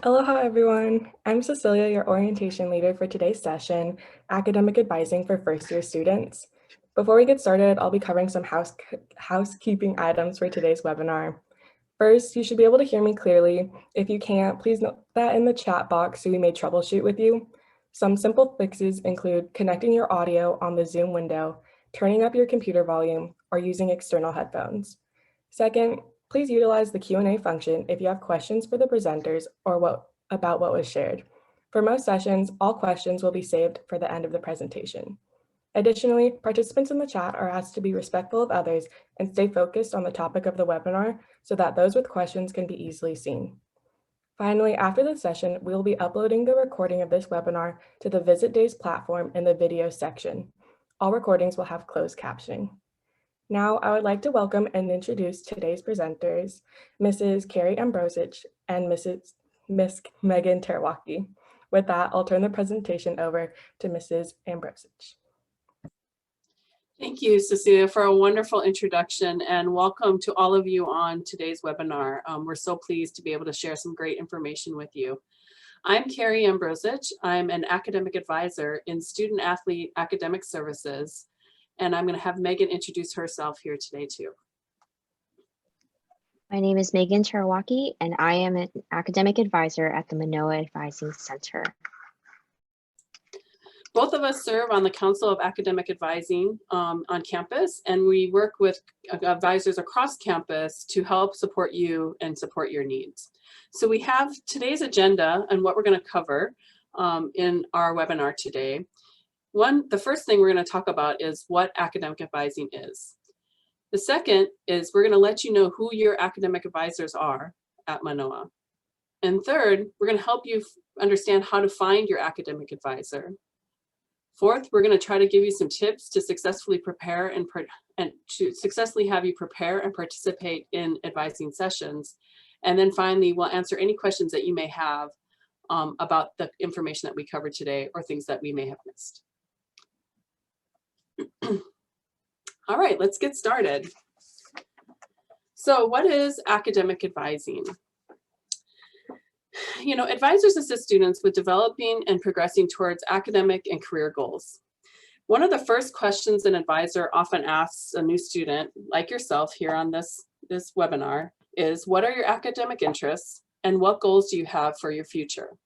Aloha everyone, I'm Cecilia, your orientation leader for today's session, Academic Advising for First Year Students. Before we get started, I'll be covering some housekeeping items for today's webinar. First, you should be able to hear me clearly. If you can't, please note that in the chat box so we may troubleshoot with you. Some simple fixes include connecting your audio on the Zoom window, turning up your computer volume, or using external headphones. Second, please utilize the Q&A function if you have questions for the presenters or about what was shared. For most sessions, all questions will be saved for the end of the presentation. Additionally, participants in the chat are asked to be respectful of others and stay focused on the topic of the webinar so that those with questions can be easily seen. Finally, after the session, we will be uploading the recording of this webinar to the Visit Days platform in the video section. All recordings will have closed captioning. Now, I would like to welcome and introduce today's presenters, Mrs. Kari Ambrozich and Miss Megan Terawaki. With that, I'll turn the presentation over to Mrs. Ambrozich. Thank you, Cecilia, for a wonderful introduction, and welcome to all of you on today's webinar. We're so pleased to be able to share some great information with you. I'm Kari Ambrozich. I'm an academic advisor in Student Athlete Academic Services, and I'm going to have Megan introduce herself here today too. My name is Megan Terawaki, and I am an academic advisor at the Mānoa Advising Center. Both of us serve on the Council of Academic Advising on campus, and we work with advisors across campus to help support you and support your needs. So we have today's agenda and what we're going to cover in our webinar today. The first thing we're going to talk about is what academic advising is. The second is we're going to let you know who your academic advisors are at Mānoa. And third, we're going to help you understand how to find your academic advisor. Fourth, we're going to try to give you some tips to successfully prepare and to successfully have you prepare and participate in advising sessions. And then finally, we'll answer any questions that you may have about the information that we covered today or things that we may have missed. All right, let's get started. So what is academic advising? You know, advisors assist students with developing and progressing towards academic and career goals. One of the first questions an advisor often asks a new student, like yourself here on this webinar, is what are your academic interests and what goals do you have for your future?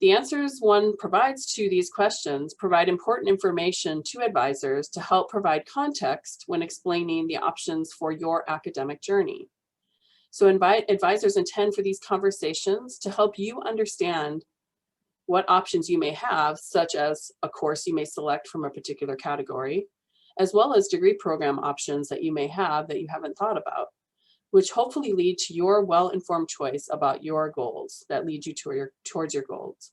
The answers one provides to these questions provide important information to advisors to help provide context when explaining the options for your academic journey. So advisors intend for these conversations to help you understand what options you may have, such as a course you may select from a particular category, as well as degree program options that you may have that you haven't thought about, which hopefully lead to your well-informed choice about your goals that lead you towards your goals.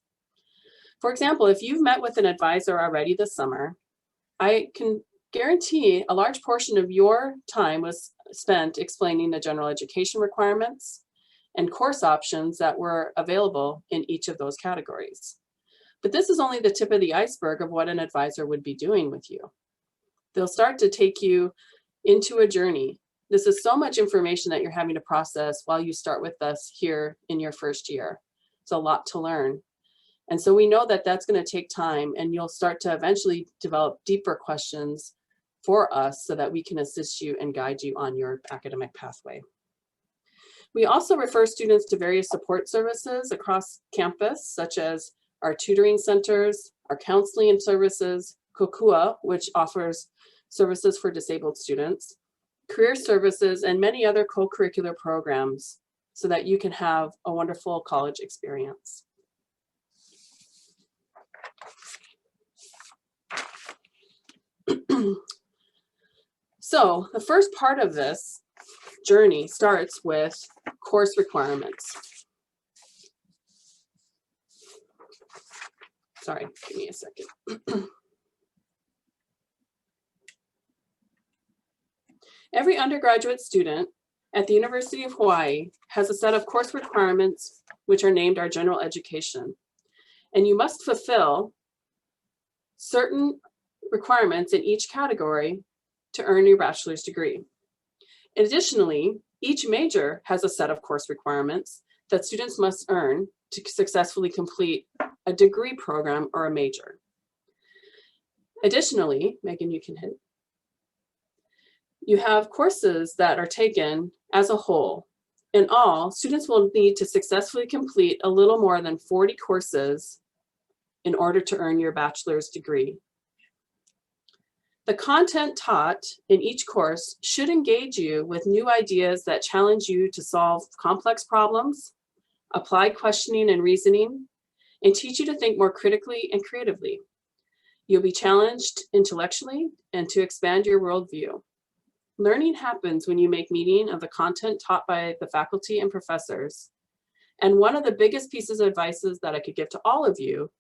For example, if you've met with an advisor already this summer, I can guarantee a large portion of your time was spent explaining the general education requirements and course options that were available in each of those categories. But this is only the tip of the iceberg of what an advisor would be doing with you. They'll start to take you into a journey. This is so much information that you're having to process while you start with us here in your first year. It's a lot to learn. And so we know that that's going to take time, and you'll start to eventually develop deeper questions for us so that we can assist you and guide you on your academic pathway. We also refer students to various support services across campus, such as our tutoring centers, our counseling services, Kokua, which offers services for disabled students, career services, and many other co-curricular programs so that you can have a wonderful college experience. So the first part of this journey starts with course requirements. Sorry, give me a second. Every undergraduate student at the University of Hawaii has a set of course requirements which are named our general education. And you must fulfill certain requirements in each category to earn your bachelor's degree. Additionally, each major has a set of course requirements that students must earn to successfully complete a degree program or a major. Additionally, Megan, you can hit. You have courses that are taken as a whole. In all, students will need to successfully complete a little more than 40 courses in order to earn your bachelor's degree. The content taught in each course should engage you with new ideas that challenge you to solve complex problems, apply questioning and reasoning, and teach you to think more critically and creatively. You'll be challenged intellectually and to expand your worldview. Learning happens when you make meaning of the content taught by the faculty and professors. And one of the biggest pieces of advice that I could give to all of you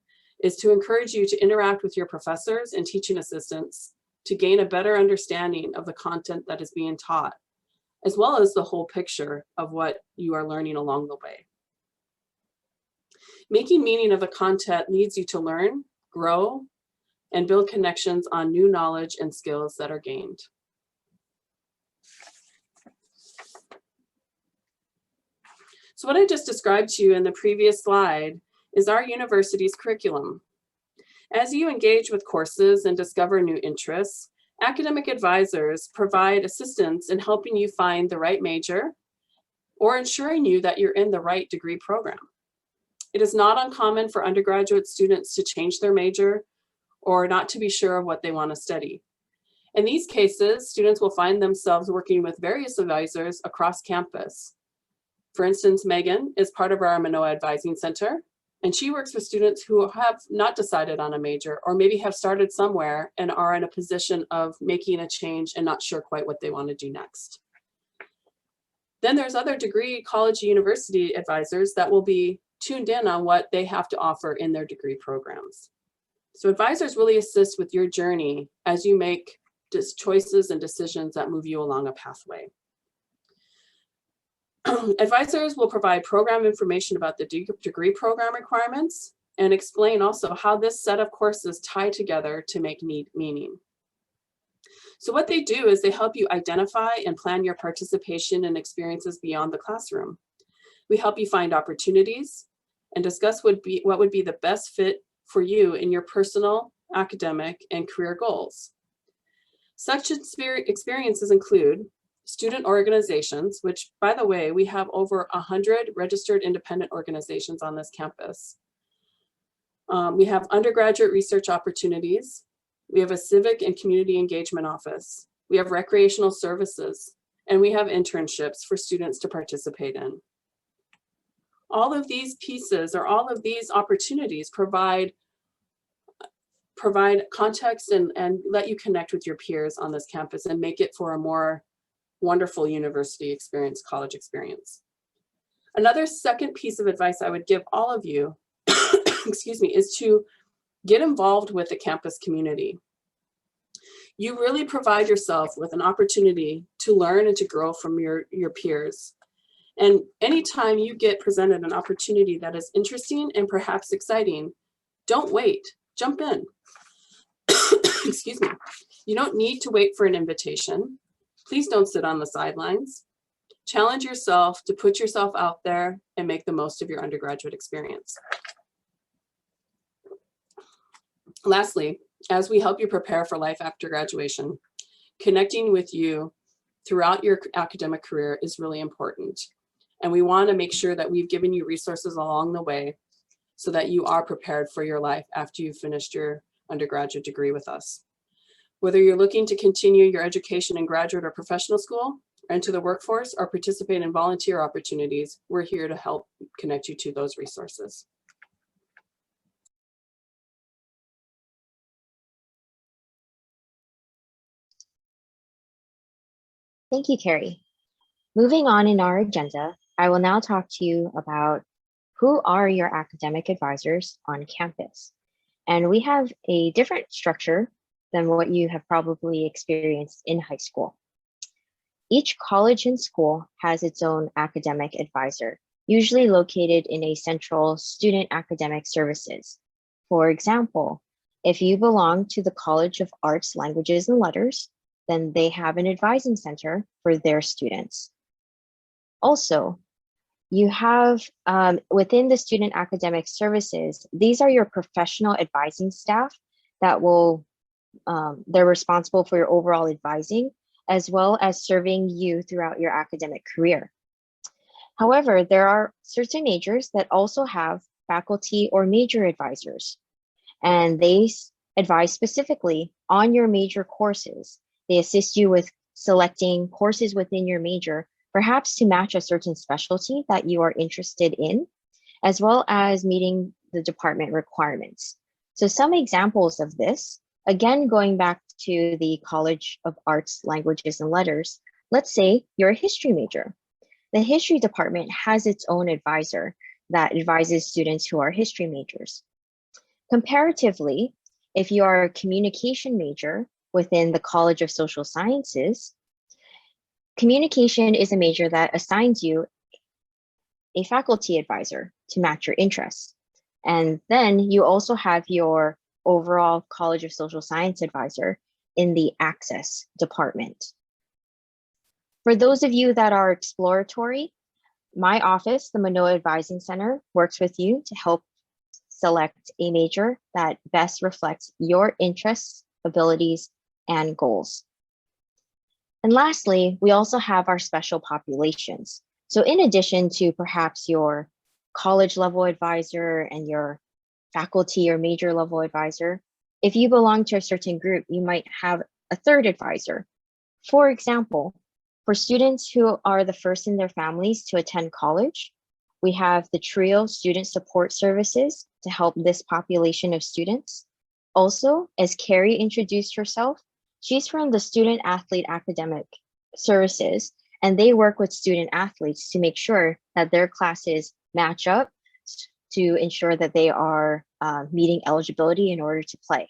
is to encourage you to interact with your professors and teaching assistants to gain a better understanding of the content that is being taught, as well as the whole picture of what you are learning along the way. Making meaning of the content leads you to learn, grow, and build connections on new knowledge and skills that are gained. So what I just described to you in the previous slide is our university's curriculum. As you engage with courses and discover new interests, academic advisors provide assistance in helping you find the right major or ensuring you that you're in the right degree program. It is not uncommon for undergraduate students to change their major or not to be sure of what they want to study. In these cases, students will find themselves working with various advisors across campus. For instance, Megan is part of our Mānoa Advising Center, and she works with students who have not decided on a major or maybe have started somewhere and are in a position of making a change and not sure quite what they want to do next. Then there's other degree college university advisors that will be tuned in on what they have to offer in their degree programs. So advisors really assist with your journey as you make choices and decisions that move you along a pathway. Advisors will provide program information about the degree program requirements and explain also how this set of courses tie together to make meaning. So what they do is they help you identify and plan your participation and experiences beyond the classroom. We help you find opportunities and discuss what would be the best fit for you in your personal, academic, and career goals. Such experiences include student organizations, which, by the way, we have over 100 registered independent organizations on this campus. We have undergraduate research opportunities. We have a civic and community engagement office. We have recreational services, and we have internships for students to participate in. All of these pieces or all of these opportunities provide context and let you connect with your peers on this campus and make it for a more wonderful university experience, college experience. Another second piece of advice I would give all of you, excuse me, is to get involved with the campus community. You really provide yourself with an opportunity to learn and to grow from your peers. And anytime you get presented an opportunity that is interesting and perhaps exciting, don't wait, jump in. Excuse me. You don't need to wait for an invitation. Please don't sit on the sidelines. Challenge yourself to put yourself out there and make the most of your undergraduate experience. Lastly, as we help you prepare for life after graduation, connecting with you throughout your academic career is really important. And we want to make sure that we've given you resources along the way so that you are prepared for your life after you've finished your undergraduate degree with us. Whether you're looking to continue your education in graduate or professional school, or into the workforce, or participate in volunteer opportunities, we're here to help connect you to those resources. Thank you, Kari. Moving on in our agenda, I will now talk to you about who are your academic advisors on campus. And we have a different structure than what you have probably experienced in high school. Each college and school has its own academic advisor, usually located in a central student academic services. For example, if you belong to the College of Arts, Languages, and Letters, then they have an advising center for their students. Also, You have within the student academic services, these are your professional advising staff that will, they're responsible for your overall advising, as well as serving you throughout your academic career. However, there are certain majors that also have faculty or major advisors, and they advise specifically on your major courses. They assist you with selecting courses within your major, perhaps to match a certain specialty that you are interested in, as well as meeting the department requirements. So some examples of this, again, going back to the College of Arts, Languages, and Letters, let's say you're a history major. The history department has its own advisor that advises students who are history majors. Comparatively, if you are a communication major within the College of Social Sciences, communication is a major that assigns you a faculty advisor to match your interests. And then you also have your overall College of Social Science advisor in the Access department. For those of you that are exploratory, my office, the Mānoa Advising Center, works with you to help select a major that best reflects your interests, abilities, and goals. And lastly, we also have our special populations. So in addition to perhaps your college level advisor and your faculty or major level advisor, if you belong to a certain group, you might have a third advisor. For example, for students who are the first in their families to attend college, we have the TRIO Student Support Services to help this population of students. Also, as Kari introduced herself, she's from the Student Athlete Academic Services, and they work with student athletes to make sure that their classes match up to ensure that they are meeting eligibility in order to play.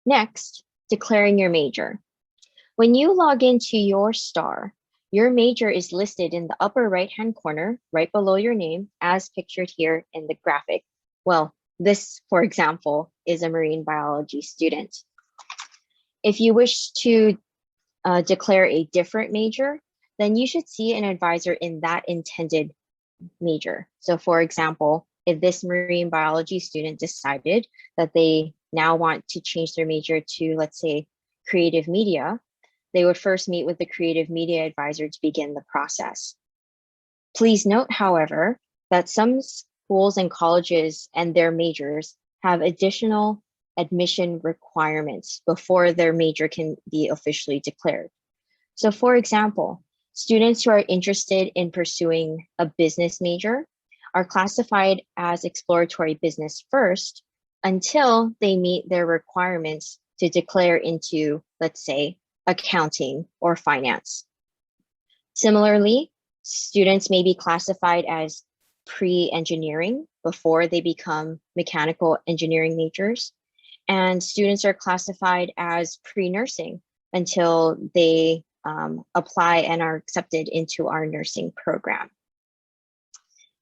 Next, declaring your major. When you log into your STAR, your major is listed in the upper right-hand corner, right below your name, as pictured here in the graphic. Well, this, for example, is a marine biology student. If you wish to declare a different major, then you should see an advisor in that intended major. So for example, if this marine biology student decided that they now want to change their major to, let's say, creative media, they would first meet with the creative media advisor to begin the process. Please note, however, that some schools and colleges and their majors have additional admission requirements before their major can be officially declared. So for example, students who are interested in pursuing a business major are classified as exploratory business first until they meet their requirements to declare into, let's say, accounting or finance. Similarly, students may be classified as pre-engineering before they become mechanical engineering majors, and students are classified as pre-nursing until they apply and are accepted into our nursing program.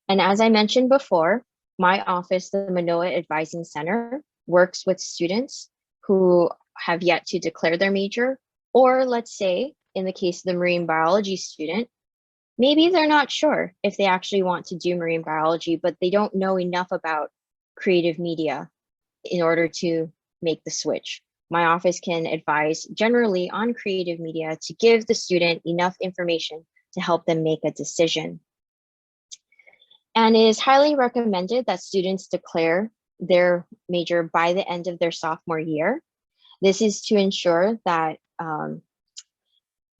And as I mentioned before, my office, the Mānoa Advising Center, works with students who have yet to declare their major, or let's say, in the case of the marine biology student, maybe they're not sure if they actually want to do marine biology, but they don't know enough about creative media in order to make the switch. My office can advise generally on creative media to give the student enough information to help them make a decision. And it is highly recommended that students declare their major by the end of their sophomore year. This is to ensure that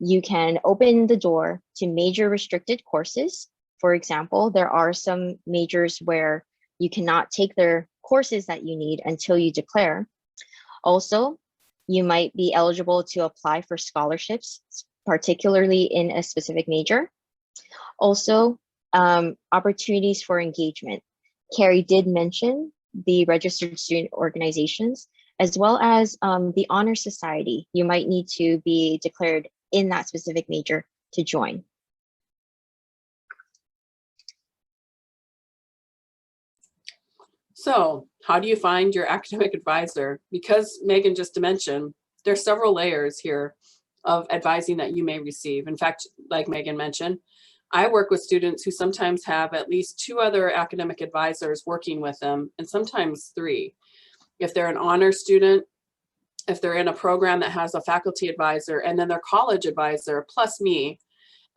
you can open the door to major restricted courses. For example, there are some majors where you cannot take their courses that you need until you declare. Also, you might be eligible to apply for scholarships, particularly in a specific major. Also, opportunities for engagement. Kari did mention the registered student organizations, as well as the honor society. You might need to be declared in that specific major to join. So how do you find your academic advisor? Because Megan just mentioned, There's several layers here of advising that you may receive. In fact, like Megan mentioned, I work with students who sometimes have at least 2 other academic advisors working with them, and sometimes 3. If they're an honor student, if they're in a program that has a faculty advisor and then their college advisor plus me,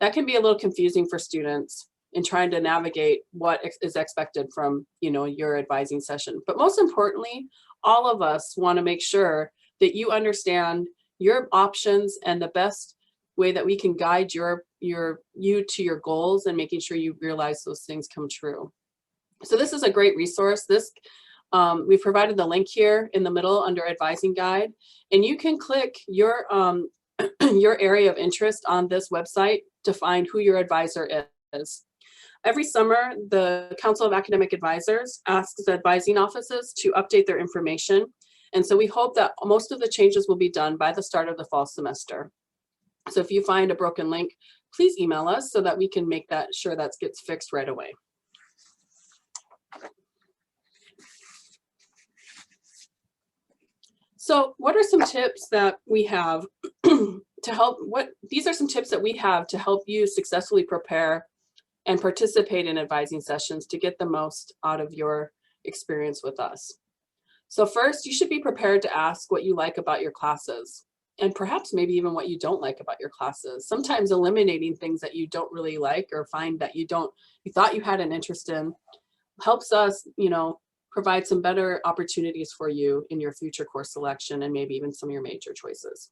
that can be a little confusing for students in trying to navigate what is expected from, you know, your advising session. But most importantly, all of us want to make sure that you understand your options and the best way that we can guide you to your goals and making sure you realize those things come true. So this is a great resource. We've provided the link here in the middle under advising guide, and you can click your your area of interest on this website to find who your advisor is. Every summer, the Council of Academic Advisors asks advising offices to update their information. And so we hope that most of the changes will be done by the start of the fall semester. So if you find a broken link, please email us so that we can make sure that gets fixed right away. So what are some tips that we have to help, these are some tips that we have to help you successfully prepare and participate in advising sessions to get the most out of your experience with us. So first, you should be prepared to ask what you like about your classes, and perhaps maybe even what you don't like about your classes. Sometimes eliminating things that you don't really like or find that you thought you had an interest in helps us, you know, provide some better opportunities for you in your future course selection and maybe even some of your major choices.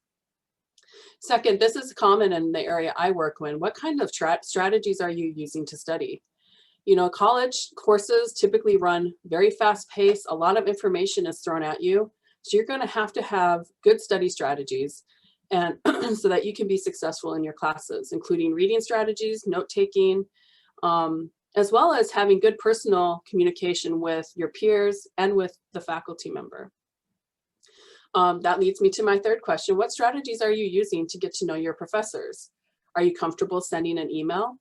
Second, this is common in the area I work in. What kind of strategies are you using to study? You know, college courses typically run very fast paced. A lot of information is thrown at you. So you're going to have good study strategies and so that you can be successful in your classes, including reading strategies, note taking, as well as having good personal communication with your peers and with the faculty member. That leads me to my third question. What strategies are you using to get to know your professors? Are you comfortable sending an email?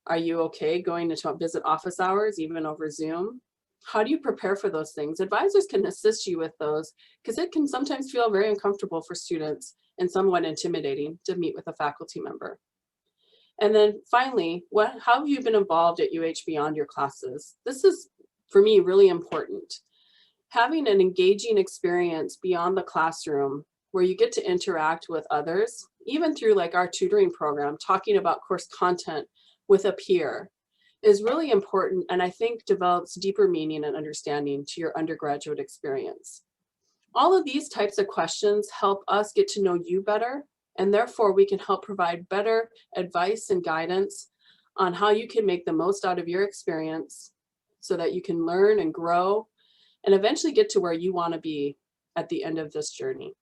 Are you okay going to visit office hours, even over Zoom? How do you prepare for those things? Advisors can assist you with those because it can sometimes feel very uncomfortable for students and somewhat intimidating to meet with a faculty member. And then finally, how have you been involved at UH beyond your classes? This is, for me, really important. Having an engaging experience beyond the classroom where you get to interact with others, even through like our tutoring program, talking about course content with a peer is really important, and I think develops deeper meaning and understanding to your undergraduate experience. All of these types of questions help us get to know you better, and therefore we can help provide better advice and guidance on how you can make the most out of your experience so that you can learn and grow and eventually get to where you want to be at the end of this journey.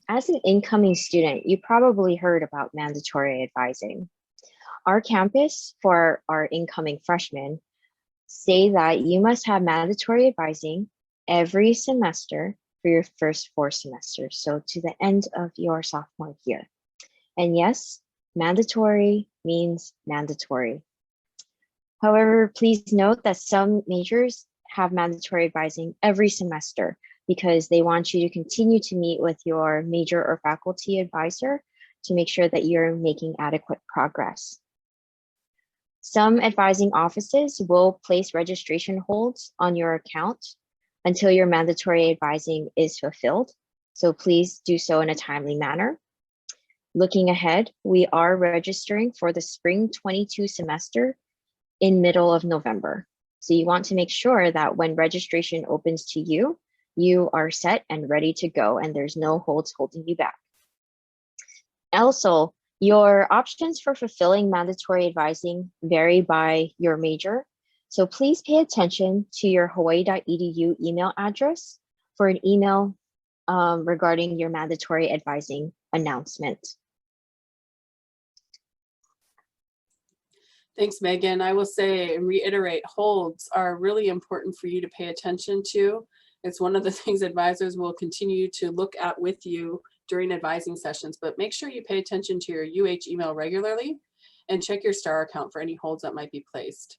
As an incoming student, you probably heard about mandatory advising. Our campus for our incoming freshmen say that you must have mandatory advising every semester for your first 4 semesters, so to the end of your sophomore year. And yes, mandatory means mandatory. However, please note that some majors have mandatory advising every semester because they want you to continue to meet with your major or faculty advisor to make sure that you're making adequate progress. Some advising offices will place registration holds on your account until your mandatory advising is fulfilled. So please do so in a timely manner. Looking ahead, we are registering for the spring 22 semester in middle of November. So you want to make sure that when registration opens to you, you are set and ready to go and there's no holds holding you back. Also, your options for fulfilling mandatory advising vary by your major. So please pay attention to your hawaii.edu email address for an email regarding your mandatory advising announcement. Thanks, Megan. I will say and reiterate, holds are really important for you to pay attention to. It's one of the things advisors will continue to look at with you during advising sessions, but make sure you pay attention to your UH email regularly and check your STAR account for any holds that might be placed.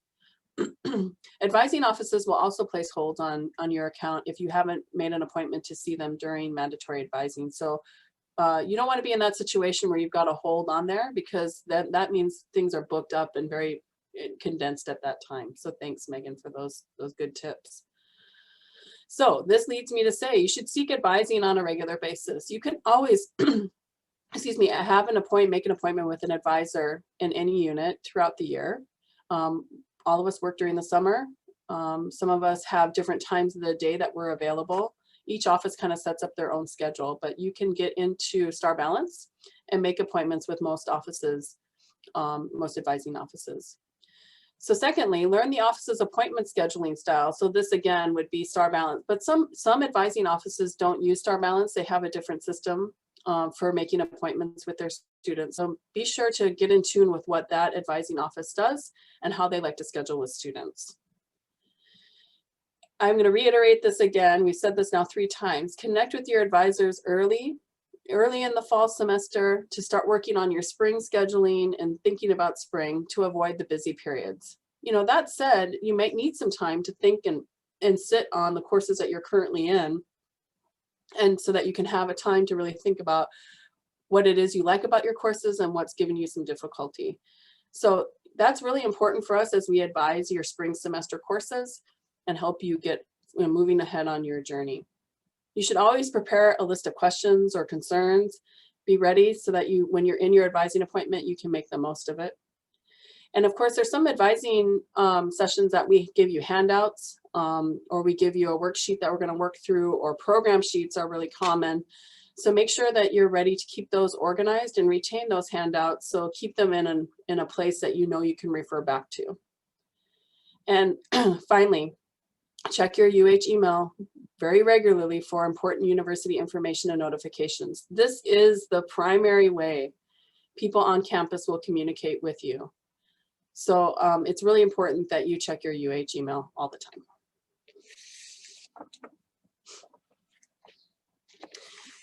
Advising offices will also place holds on your account if you haven't made an appointment to see them during mandatory advising. So you don't want to be in that situation where you've got a hold on there, because that means things are booked up and very condensed at that time. So thanks, Megan, for those good tips. So this leads me to say you should seek advising on a regular basis. You can always excuse me, make an appointment with an advisor in any unit throughout the year. All of us work during the summer. Some of us have different times of the day that we're available. Each office kind of sets up their own schedule, but you can get into Star Balance and make appointments with most offices, most advising offices. So secondly, learn the office's appointment scheduling style. So this again would be Star Balance, but some advising offices don't use Star Balance. They have a different system for making appointments with their students. So be sure to get in tune with what that advising office does and how they like to schedule with students. I'm going to reiterate this again. We've said this now 3 times. Connect with your advisors early in the fall semester to start working on your spring scheduling and thinking about spring to avoid the busy periods. You know, that said, you might need some time to think and sit on the courses that you're currently in, and so that you can have a time to really think about what it is you like about your courses and what's giving you some difficulty. So that's really important for us as we advise your spring semester courses and help you get moving ahead on your journey. You should always prepare a list of questions or concerns. Be ready so that when you're in your advising appointment, you can make the most of it. And of course, there's some advising sessions that we give you handouts, or we give you a worksheet that we're going to work through, or program sheets are really common. So make sure that you're ready to keep those organized and retain those handouts. So keep them in a place that you know you can refer back to. And finally, check your UH email very regularly for important university information and notifications. This is the primary way people on campus will communicate with you. So it's really important that you check your UH email all the time.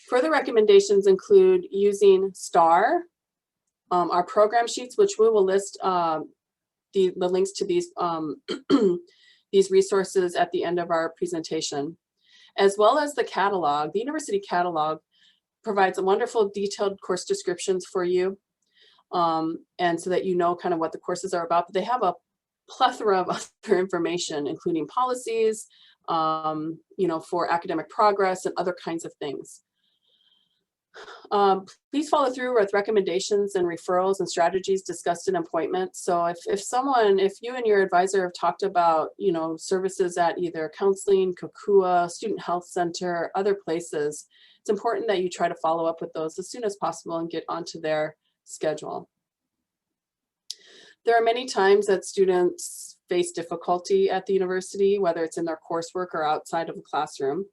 Further recommendations include using STAR, our program sheets, which we will list the links to these these resources at the end of our presentation, as well as the catalog. The university catalog provides a wonderful detailed course descriptions for you, and so that you know kind of what the courses are about. But they have a plethora of other information, including policies, you know, for academic progress and other kinds of things. Please follow through with recommendations and referrals and strategies discussed in appointments. So if you and your advisor have talked about, you know, services at either counseling, Kokua, student health center, other places, it's important that you try to follow up with those as soon as possible and get onto their schedule. There are many times that students face difficulty at the university, whether it's in their coursework or outside of the classroom.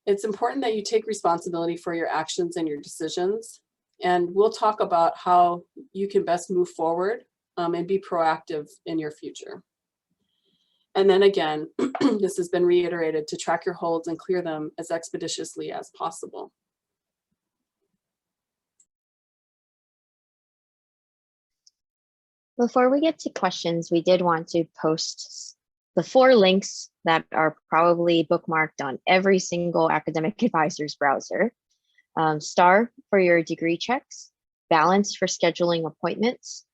It's important that you take responsibility for your actions and your decisions. And we'll talk about how you can best move forward and be proactive in your future. And then again, this has been reiterated, to track your holds and clear them as expeditiously as possible. Before we get to questions, we did want to post the 4 links that are probably bookmarked on every single academic advisor's browser. STAR for your degree checks, Balance for scheduling appointments,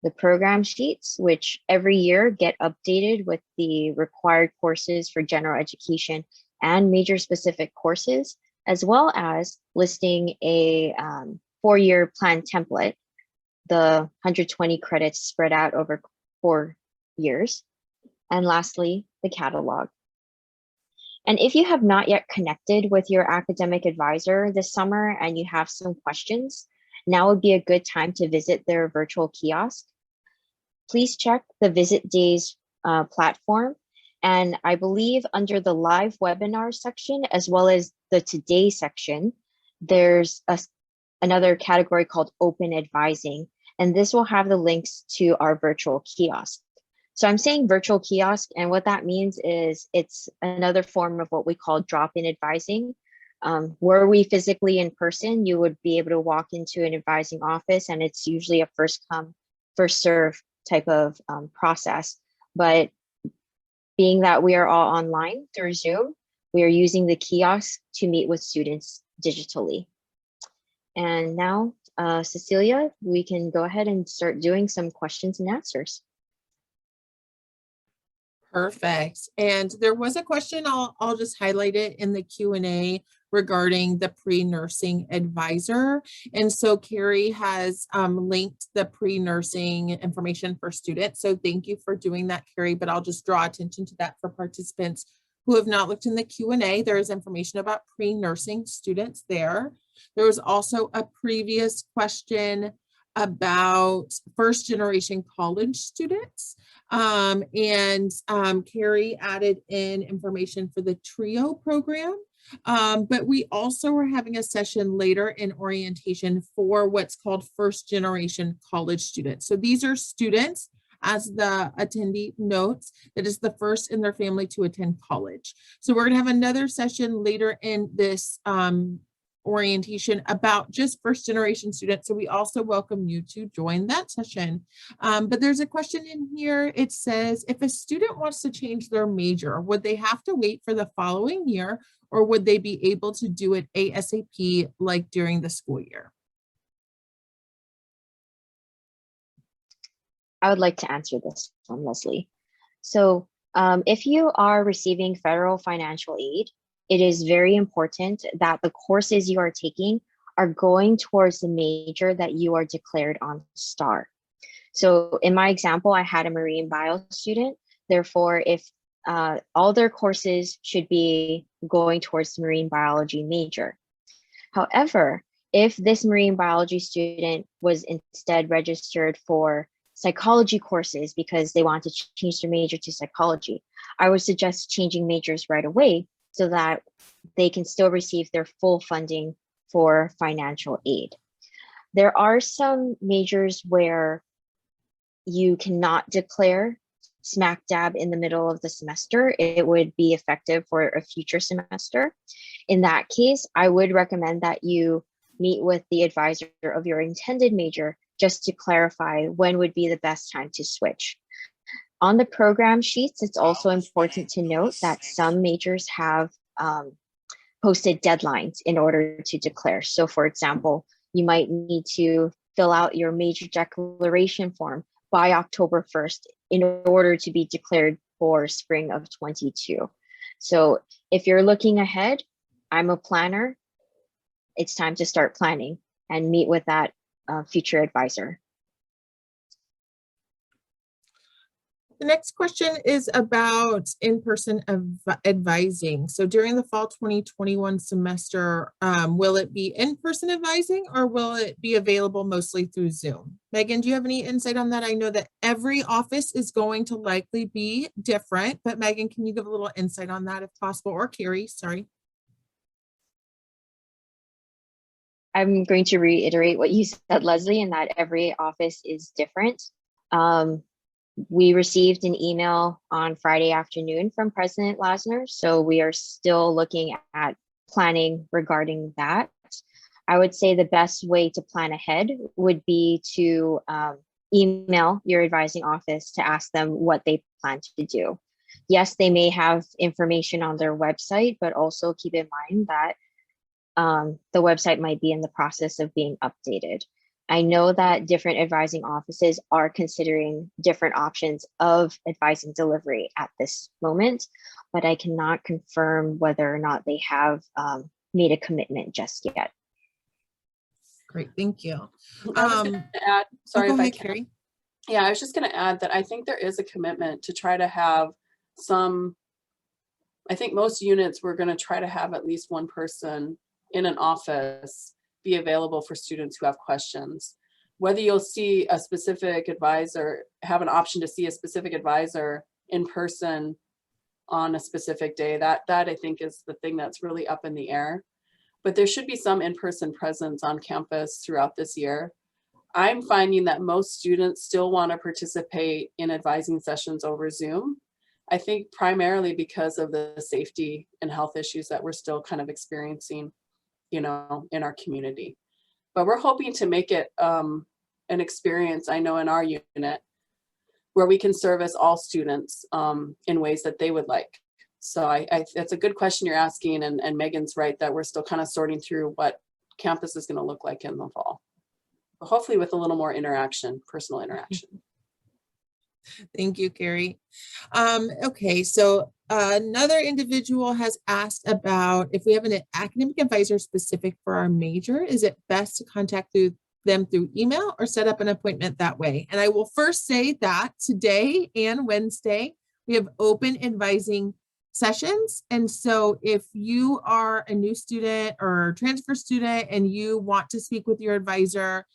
the program sheets, which every year get updated with the required courses for general education and major specific courses, as well as listing a 4-year plan template, the 120 credits spread out over 4 years. And lastly, the catalog. And if you have not yet connected with your academic advisor this summer and you have some questions, now would be a good time to visit their virtual kiosk. Please check the Visit Days platform. And I believe under the live webinar section, as well as the Today section, there's another category called Open Advising. And this will have the links to our virtual kiosk. So I'm saying virtual kiosk, and what that means is it's another form of what we call drop-in advising. Were we physically in person, you would be able to walk into an advising office, and it's usually a first come, first serve type of process. But being that we are all online through Zoom, we are using the kiosk to meet with students digitally. And now, Cecilia, we can go ahead and start doing some questions and answers. Perfect. And there was a question, I'll just highlight it in the Q&A regarding the pre-nursing advisor. And so Kari has linked the pre-nursing information for students. So thank you for doing that, Kari, but I'll just draw attention to that for participants who have not looked in the Q&A. There is information about pre-nursing students there. There was also a previous question about first generation college students. Kari added in information for the TRIO program. But we also are having a session later in orientation for what's called first generation college students. So these are students, as the attendee notes, that is the first in their family to attend college. So we're going to have another session later in this orientation about just first generation students. So we also welcome you to join that session. But there's a question in here. It says, if a student wants to change their major, would they have to wait for the following year, or would they be able to do it ASAP, like during the school year? I would like to answer this one, Leslie. So if you are receiving federal financial aid, it is very important that the courses you are taking are going towards the major that you are declared on STAR. So in my example, I had a marine bio student. Therefore, if all their courses should be going towards the marine biology major. However, if this marine biology student was instead registered for psychology courses because they want to change their major to psychology, I would suggest changing majors right away so that they can still receive their full funding for financial aid. There are some majors where you cannot declare smack dab in the middle of the semester. It would be effective for a future semester. In that case, I would recommend that you meet with the advisor of your intended major just to clarify when would be the best time to switch. On the program sheets, it's also important to note that some majors have posted deadlines in order to declare. So for example, you might need to fill out your major declaration form by October 1st in order to be declared for spring of 22. So if you're looking ahead, I'm a planner, it's time to start planning and meet with that future advisor. The next question is about in-person advising. So during the fall 2021 semester, will it be in-person advising, or will it be available mostly through Zoom? Megan, do you have any insight on that? I know that every office is going to likely be different, but Megan, can you give a little insight on that if possible? Or Kari, sorry. I'm going to reiterate what you said, Leslie, in that every office is different. We received an email on Friday afternoon from President Lasner, so we are still looking at planning regarding that. I would say the best way to plan ahead would be to email your advising office to ask them what they plan to do. Yes, they may have information on their website, but also keep in mind that the website might be in the process of being updated. I know that different advising offices are considering different options of advising delivery at this moment, but I cannot confirm whether or not they have made a commitment just yet. Great, thank you. I was going to add, sorry go if ahead, I can. Kari. Yeah, I was just going to add that I think there is a commitment to try to have some, I think most units we're going to try to have at least one person in an office be available for students who have questions. Whether you'll see a specific advisor, have an option to see a specific advisor in person on a specific day, that I think is the thing that's really up in the air. But there should be some in-person presence on campus throughout this year. I'm finding that most students still want to participate in advising sessions over Zoom. I think primarily because of the safety and health issues that we're still kind of experiencing, in our community. But we're hoping to make it an experience. I know in our unit, where we can service all students in ways that they would like. So that's a good question you're asking, and Megan's right that we're still kind of sorting through what campus is going to look like in the fall. But hopefully with a little more interaction, personal interaction. Thank you, Kari. Okay, so another individual has asked about if we have an academic advisor specific for our major, is it best to contact them through email or set up an appointment that way? And I will first say that today and Wednesday, we have open advising sessions. And so if you are a new student or transfer student and you want to speak with your advisor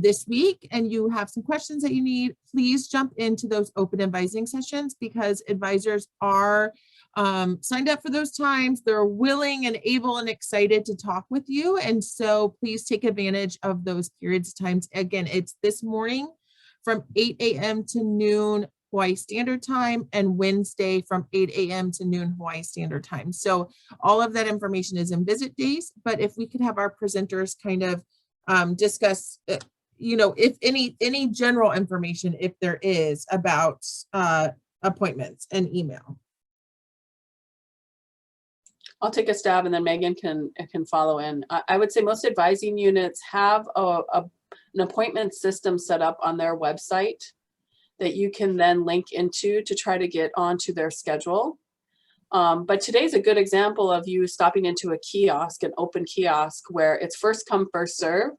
this week and you have some questions that you need, please jump into those open advising sessions, because advisors are signed up for those times. They're willing and able and excited to talk with you. And so please take advantage of those periods of times. Again, it's this morning from 8 a.m. to noon Hawaii Standard Time, and Wednesday from 8 a.m. to noon Hawaii Standard Time. So all of that information is in visit days, but if we could have our presenters kind of discuss, if any general information, if there is, about appointments and email. I'll take a stab and then Megan can follow in. I would say most advising units have an appointment system set up on their website that you can then link into to try to get onto their schedule. But today's a good example of you stopping into a kiosk, an open kiosk, where it's first come, first serve,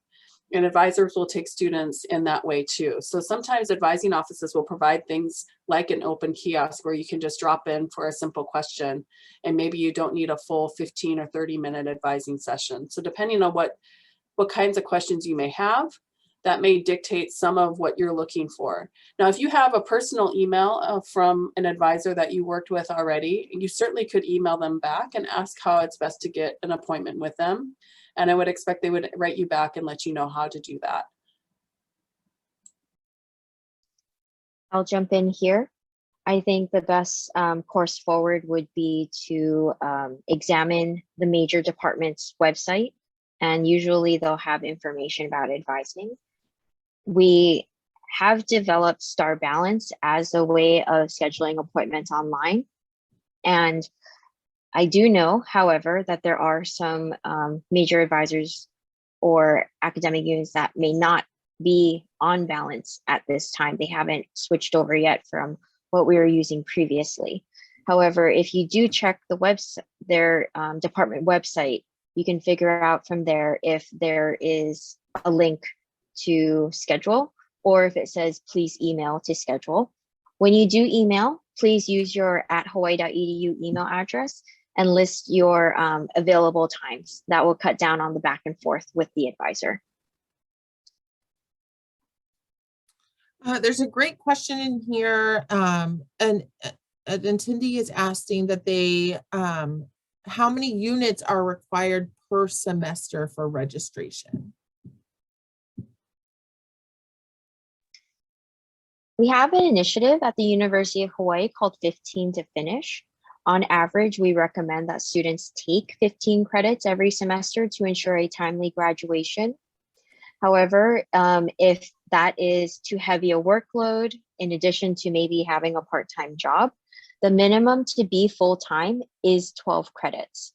and advisors will take students in that way too. So sometimes advising offices will provide things like an open kiosk where you can just drop in for a simple question, and maybe you don't need a full 15 or 30-minute advising session. So depending on what kinds of questions you may have, that may dictate some of what you're looking for. Now, if you have a personal email from an advisor that you worked with already, you certainly could email them back and ask how it's best to get an appointment with them. And I would expect they would write you back and let you know how to do that. I'll jump in here. I think the best course forward would be to examine the major department's website, and usually they'll have information about advising. We have developed Star Balance as a way of scheduling appointments online. And I do know, however, that there are some major advisors or academic units that may not be on Balance at this time. They haven't switched over yet from what we were using previously. However, if you do check the website, their department website, you can figure out from there if there is a link to schedule, or if it says please email to schedule. When you do email, please use your @hawaii.edu email address and list your available times. That will cut down on the back and forth with the advisor. There's a great question in here. An attendee is asking that how many units are required per semester for registration? We have an initiative at the University of Hawaii called 15 to Finish. On average, we recommend that students take 15 credits every semester to ensure a timely graduation. However, if that is too heavy a workload, in addition to maybe having a part-time job, the minimum to be full-time is 12 credits.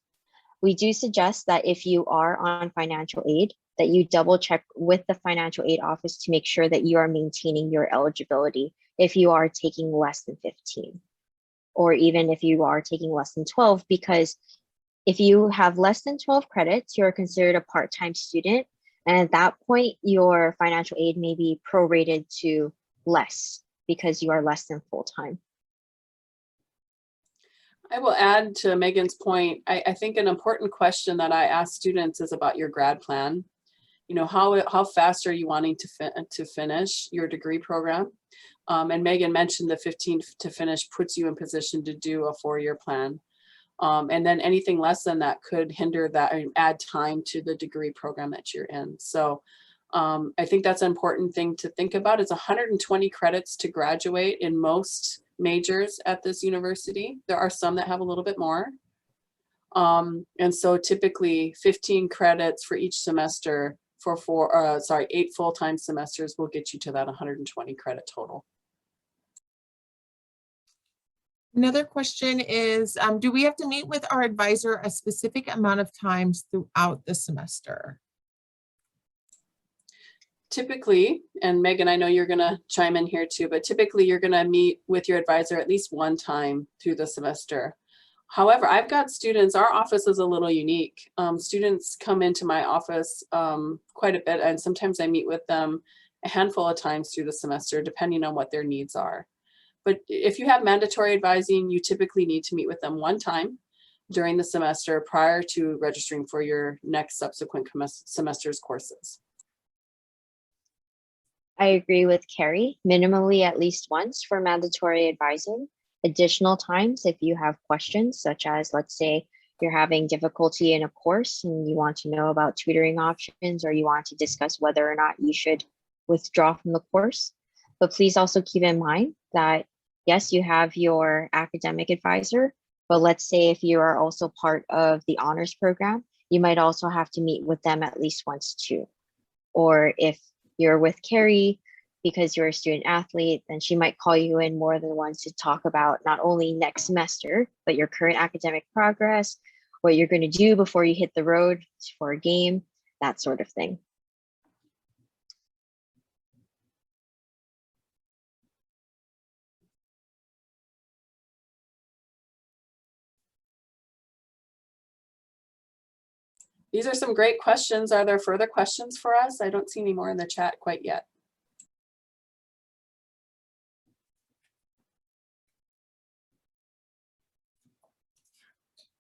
We do suggest that if you are on financial aid, that you double check with the financial aid office to make sure that you are maintaining your eligibility if you are taking less than 15, or even if you are taking less than 12, because if you have less than 12 credits, you're considered a part-time student. And at that point, your financial aid may be prorated to less because you are less than full-time. I will add to Megan's point. I think an important question that I ask students is about your grad plan. You know, how fast are you wanting to finish your degree program? And Megan mentioned the 15 to finish puts you in position to do a 4-year plan. And then anything less than that could hinder that and add time to the degree program that you're in. So I think that's an important thing to think about. It's 120 credits to graduate in most majors at this university. There are some that have a little bit more. And so typically 15 credits for each semester for 8 full-time semesters will get you to that 120 credit total. Another question is, do we have to meet with our advisor a specific amount of times throughout the semester? Typically, and Megan, I know you're going to chime in here too, but typically you're going to meet with your advisor at least one time through the semester. However, I've got students, our office is a little unique. Students come into my office quite a bit, and sometimes I meet with them a handful of times through the semester, depending on what their needs are. But if you have mandatory advising, you typically need to meet with them one time during the semester prior to registering for your next subsequent semester's courses. I agree with Kari, minimally at least once for mandatory advising. Additional times if you have questions, such as, let's say you're having difficulty in a course and you want to know about tutoring options, or you want to discuss whether or not you should withdraw from the course. But please also keep in mind that yes, you have your academic advisor, but let's say if you are also part of the honors program, you might also have to meet with them at least once too. Or if you're with Kari because you're a student athlete, then she might call you in more than once to talk about not only next semester, but your current academic progress, what you're going to do before you hit the road for a game, that sort of thing. These are some great questions. Are there further questions for us? I don't see any more in the chat quite yet.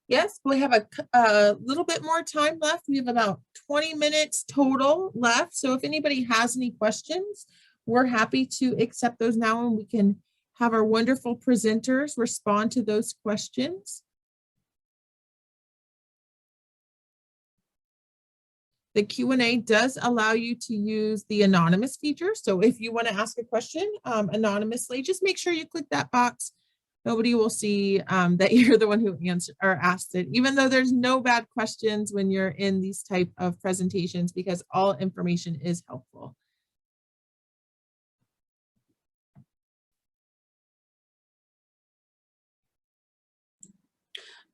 Yes, we have a little bit more time left. We have about 20 minutes total left. So if anybody has any questions, we're happy to accept those now, and we can have our wonderful presenters respond to those questions. The Q&A does allow you to use the anonymous feature. So if you want to ask a question anonymously, just make sure you click that box. Nobody will see that you're the one who answered or asked it, even though there's no bad questions when you're in these type of presentations, because all information is helpful.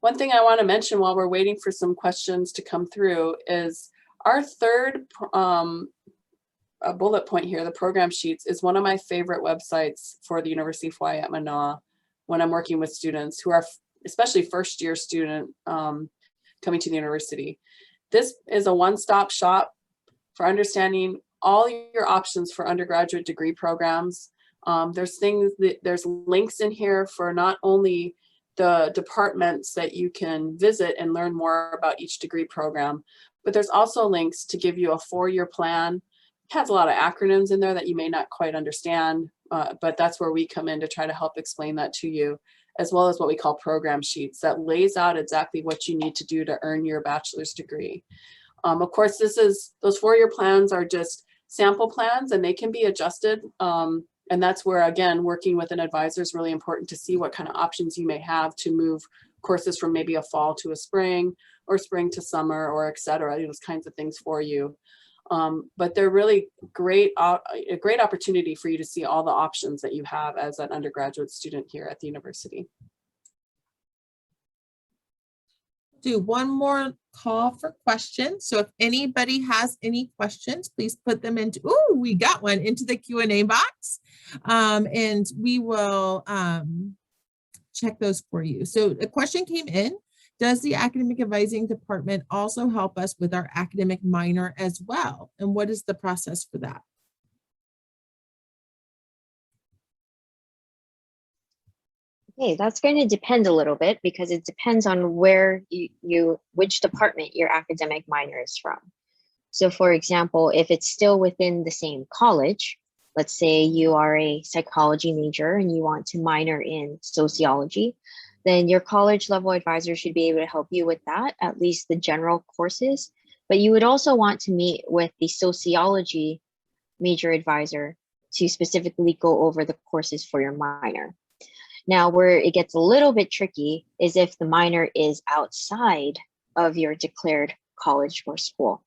One thing I want to mention while we're waiting for some questions to come through is our third bullet point here, the program sheets, is one of my favorite websites for the University of Hawaii at Mānoa when I'm working with students who are especially first year student coming to the university. This is a one-stop shop for understanding all your options for undergraduate degree programs. There's links in here for not only the departments that you can visit and learn more about each degree program, but there's also links to give you a 4-year plan. It has a lot of acronyms in there that you may not quite understand, but that's where we come in to try to help explain that to you, as well as what we call program sheets that lays out exactly what you need to do to earn your bachelor's degree. Of course, those 4-year plans are just sample plans, and they can be adjusted. And that's where, again, working with an advisor is really important to see what kind of options you may have to move courses from maybe a fall to a spring, or spring to summer, or et cetera, those kinds of things for you. But they're really a great opportunity for you to see all the options that you have as an undergraduate student here at the university. Do one more call for questions. So if anybody has any questions, please put them into, oh, we got one into the Q&A box, and we will check those for you. So a question came in: does the academic advising department also help us with our academic minor as well? And what is the process for that? Okay, that's going to depend a little bit because it depends on where which department your academic minor is from. So for example, if it's still within the same college, let's say you are a psychology major and you want to minor in sociology, then your college level advisor should be able to help you with that, at least the general courses. But you would also want to meet with the sociology major advisor to specifically go over the courses for your minor. Now, where it gets a little bit tricky is if the minor is outside of your declared college or school.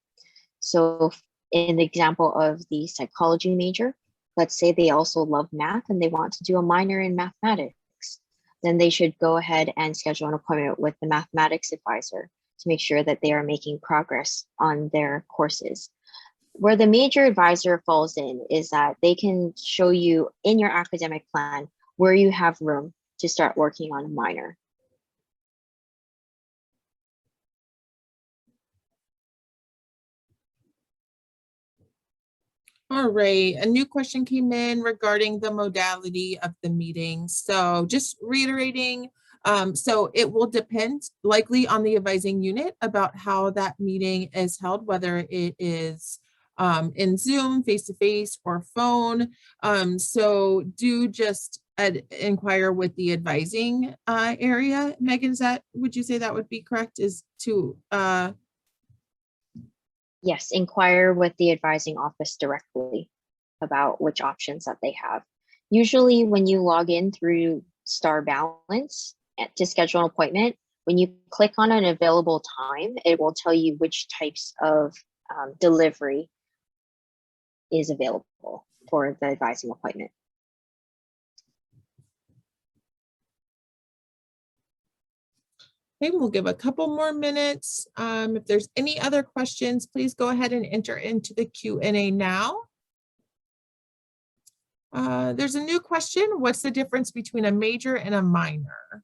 So in the example of the psychology major, let's say they also love math and they want to do a minor in mathematics. then they should go ahead and schedule an appointment with the mathematics advisor to make sure that they are making progress on their courses. Where the major advisor falls in is that they can show you in your academic plan where you have room to start working on a minor. All right, a new question came in regarding the modality of the meeting. So just reiterating, so it will depend likely on the advising unit about how that meeting is held, whether it is in Zoom, face-to-face, or phone. So do just inquire with the advising area. Megan, is that, would you say that would be correct? Is to Yes, inquire with the advising office directly about which options that they have. Usually when you log in through Star Balance to schedule an appointment, when you click on an available time, it will tell you which types of delivery is available for the advising appointment. Okay, we'll give a couple more minutes. If there's any other questions, please go ahead and enter into the Q&A now. There's a new question. What's the difference between a major and a minor?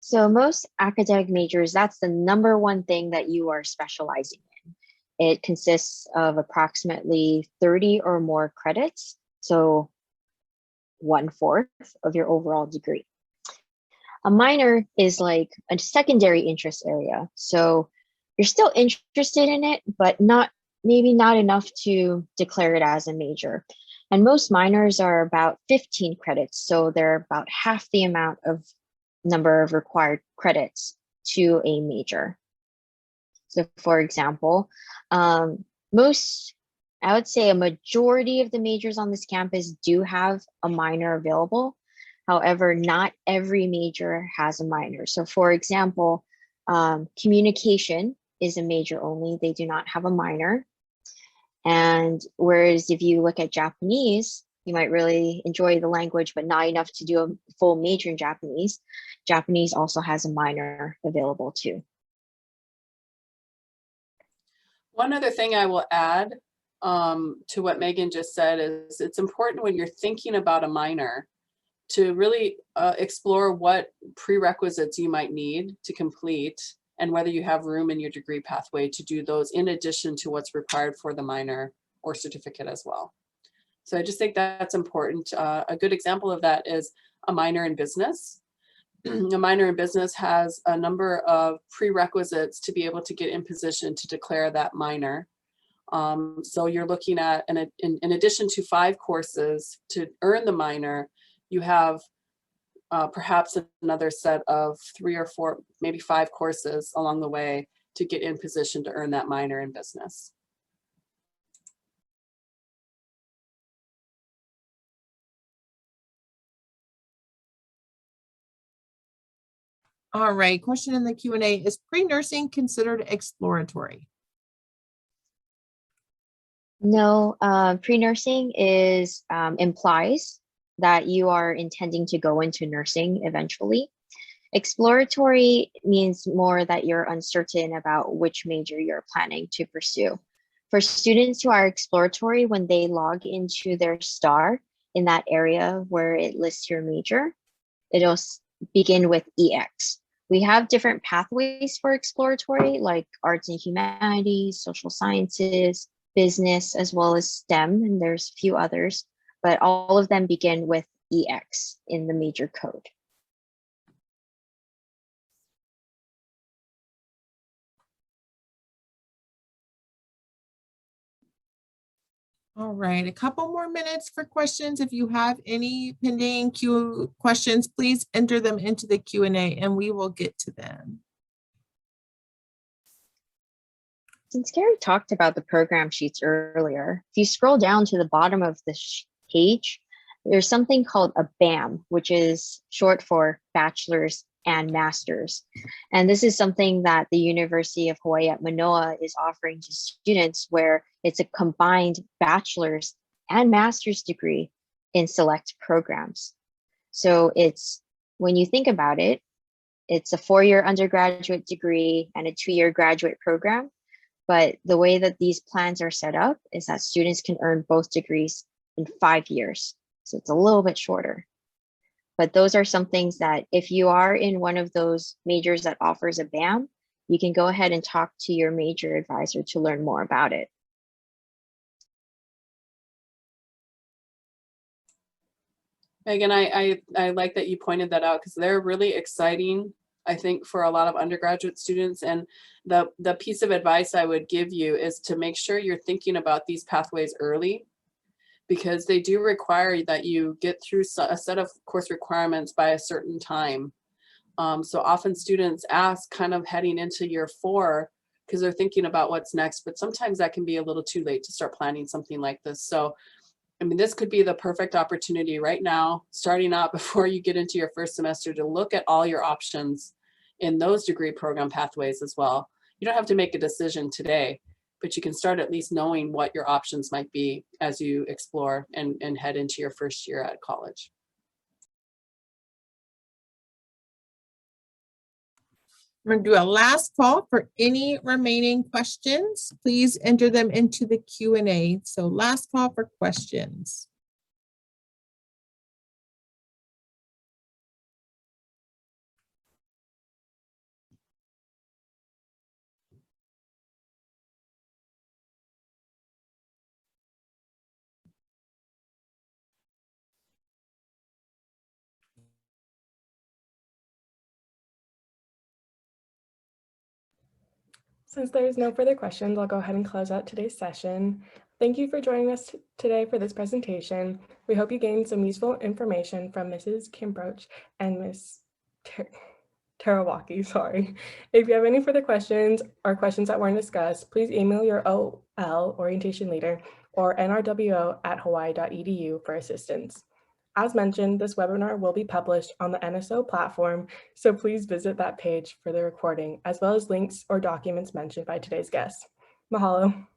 So most academic majors, that's the number one thing that you are specializing in. It consists of approximately 30 or more credits. So 1/4 of your overall degree. A minor is like a secondary interest area. So you're still interested in it, but maybe not enough to declare it as a major. And most minors are about 15 credits. So they're about half the amount of number of required credits to a major. So for example, I would say a majority of the majors on this campus do have a minor available. However, not every major has a minor. So for example, communication is a major only. They do not have a minor. And whereas if you look at Japanese, you might really enjoy the language, but not enough to do a full major in Japanese. Japanese also has a minor available too. One other thing I will add to what Megan just said is it's important when you're thinking about a minor to really explore what prerequisites you might need to complete and whether you have room in your degree pathway to do those in addition to what's required for the minor or certificate as well. So I just think that's important. A good example of that is a minor in business. A minor in business has a number of prerequisites to be able to get in position to declare that minor. So you're looking at, in addition to 5 courses to earn the minor, you have perhaps another set of 3 or 4, maybe 5 courses along the way to get in position to earn that minor in business. All right, question in the Q&A, is pre-nursing considered exploratory? No, pre-nursing implies that you are intending to go into nursing eventually. Exploratory means more that you're uncertain about which major you're planning to pursue. For students who are exploratory, when they log into their STAR in that area where it lists your major, it'll begin with EX. We have different pathways for exploratory, like arts and humanities, social sciences, business, as well as STEM, and there's a few others, but all of them begin with EX in the major code. All right, a couple more minutes for questions. If you have any pending questions, please enter them into the Q&A and we will get to them. Since Kari talked about the program sheets earlier, if you scroll down to the bottom of the page, there's something called a BAM, which is short for bachelor's and master's. And this is something that the University of Hawaii at Manoa is offering to students, where it's a combined bachelor's and master's degree in select programs. So it's, when you think about it, it's a 4-year undergraduate degree and a 2-year graduate program. But the way that these plans are set up is that students can earn both degrees in 5 years. So it's a little bit shorter. But those are some things that if you are in one of those majors that offers a BAM, you can go ahead and talk to your major advisor to learn more about it. Megan, I like that you pointed that out because they're really exciting, I think, for a lot of undergraduate students. And the piece of advice I would give you is to make sure you're thinking about these pathways early, because they do require that you get through a set of course requirements by a certain time. So often students ask kind of heading into year 4 because they're thinking about what's next, but sometimes that can be a little too late to start planning something like this. So I mean, this could be the perfect opportunity right now, starting out before you get into your first semester, to look at all your options in those degree program pathways as well. You don't have to make a decision today, but you can start at least knowing what your options might be as you explore and head into your first year at college. We're going to do a last call for any remaining questions. Please enter them into the Q&A. So last call for questions. Since there is no further questions, I'll go ahead and close out today's session. Thank you for joining us today for this presentation. We hope you gained some useful information from Mrs. Ambrozich and Ms. Terawaki, sorry. If you have any further questions or questions that weren't discussed, please email your OL orientation leader or nrwo@hawaii.edu for assistance. As mentioned, this webinar will be published on the NSO platform, so please visit that page for the recording, as well as links or documents mentioned by today's guests. Mahalo.